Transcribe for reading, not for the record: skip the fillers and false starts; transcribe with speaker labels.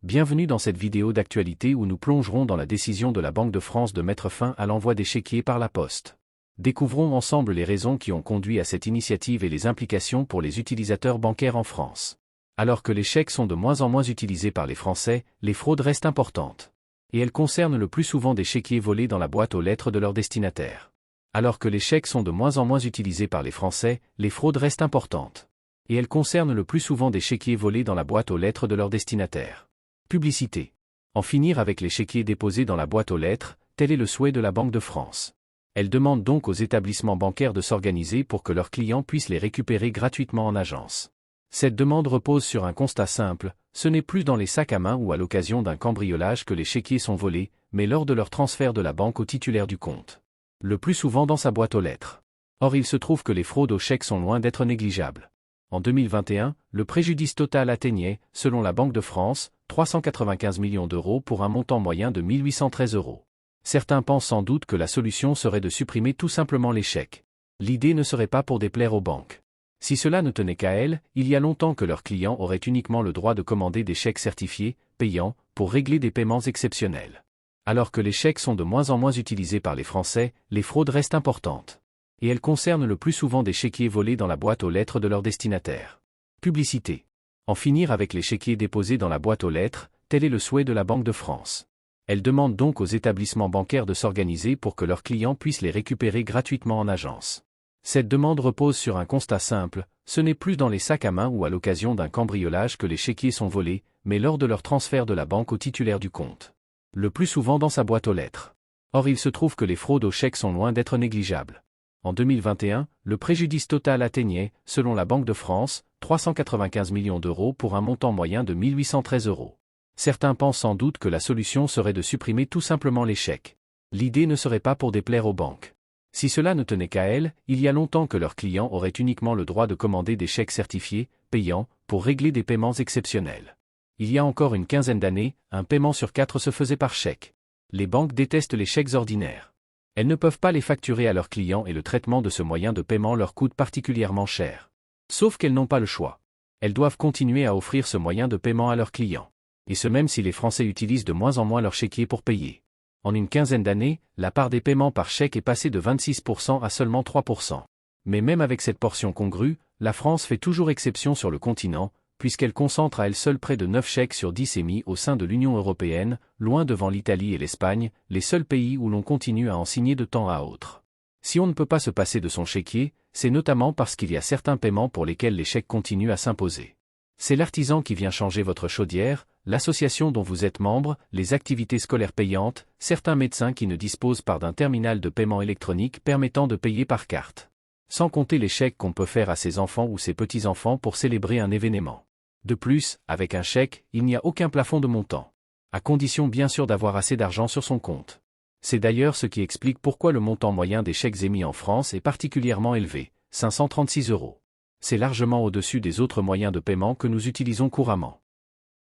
Speaker 1: Bienvenue dans cette vidéo d'actualité où nous plongerons dans la décision de la Banque de France de mettre fin à l'envoi des chéquiers par la poste. Découvrons ensemble les raisons qui ont conduit à cette initiative et les implications pour les utilisateurs bancaires en France. Alors que les chèques sont de moins en moins utilisés par les Français, les fraudes restent importantes. Et elles concernent le plus souvent des chéquiers volés dans la boîte aux lettres de leurs destinataires. Alors que les chèques sont de moins en moins utilisés par les Français, les fraudes restent importantes. Et elles concernent le plus souvent des chéquiers volés dans la boîte aux lettres de leurs destinataires. Publicité. En finir avec les chéquiers déposés dans la boîte aux lettres, tel est le souhait de la Banque de France. Elle demande donc aux établissements bancaires de s'organiser pour que leurs clients puissent les récupérer gratuitement en agence. Cette demande repose sur un constat simple, ce n'est plus dans les sacs à main ou à l'occasion d'un cambriolage que les chéquiers sont volés, mais lors de leur transfert de la banque au titulaire du compte. Le plus souvent dans sa boîte aux lettres. Or il se trouve que les fraudes aux chèques sont loin d'être négligeables. En 2021, le préjudice total atteignait, selon la Banque de France, 395 millions d'euros pour un montant moyen de 1 813 euros. Certains pensent sans doute que la solution serait de supprimer tout simplement les chèques. L'idée ne serait pas pour déplaire aux banques. Si cela ne tenait qu'à elles, il y a longtemps que leurs clients auraient uniquement le droit de commander des chèques certifiés, payants, pour régler des paiements exceptionnels. Alors que les chèques sont de moins en moins utilisés par les Français, les fraudes restent importantes. Et elles concernent le plus souvent des chéquiers volés dans la boîte aux lettres de leurs destinataires. Publicité. En finir avec les chéquiers déposés dans la boîte aux lettres, tel est le souhait de la Banque de France. Elle demande donc aux établissements bancaires de s'organiser pour que leurs clients puissent les récupérer gratuitement en agence. Cette demande repose sur un constat simple, ce n'est plus dans les sacs à main ou à l'occasion d'un cambriolage que les chéquiers sont volés, mais lors de leur transfert de la banque au titulaire du compte. Le plus souvent dans sa boîte aux lettres. Or il se trouve que les fraudes aux chèques sont loin d'être négligeables. En 2021, le préjudice total atteignait, selon la Banque de France, 395 millions d'euros pour un montant moyen de 1 813 euros. Certains pensent sans doute que la solution serait de supprimer tout simplement les chèques. L'idée ne serait pas pour déplaire aux banques. Si cela ne tenait qu'à elles, il y a longtemps que leurs clients auraient uniquement le droit de commander des chèques certifiés, payants, pour régler des paiements exceptionnels. Il y a encore une quinzaine d'années, un paiement sur 4 se faisait par chèque. Les banques détestent les chèques ordinaires. Elles ne peuvent pas les facturer à leurs clients et le traitement de ce moyen de paiement leur coûte particulièrement cher. Sauf qu'elles n'ont pas le choix. Elles doivent continuer à offrir ce moyen de paiement à leurs clients. Et ce même si les Français utilisent de moins en moins leurs chéquiers pour payer. En une quinzaine d'années, la part des paiements par chèque est passée de 26% à seulement 3%. Mais même avec cette portion congrue, la France fait toujours exception sur le continent, puisqu'elle concentre à elle seule près de 9 chèques sur 10 émis au sein de l'Union européenne, loin devant l'Italie et l'Espagne, les seuls pays où l'on continue à en signer de temps à autre. Si on ne peut pas se passer de son chéquier, c'est notamment parce qu'il y a certains paiements pour lesquels les chèques continuent à s'imposer. C'est l'artisan qui vient changer votre chaudière, l'association dont vous êtes membre, les activités scolaires payantes, certains médecins qui ne disposent pas d'un terminal de paiement électronique permettant de payer par carte. Sans compter les chèques qu'on peut faire à ses enfants ou ses petits-enfants pour célébrer un événement. De plus, avec un chèque, il n'y a aucun plafond de montant. À condition bien sûr d'avoir assez d'argent sur son compte. C'est d'ailleurs ce qui explique pourquoi le montant moyen des chèques émis en France est particulièrement élevé, 536 euros. C'est largement au-dessus des autres moyens de paiement que nous utilisons couramment.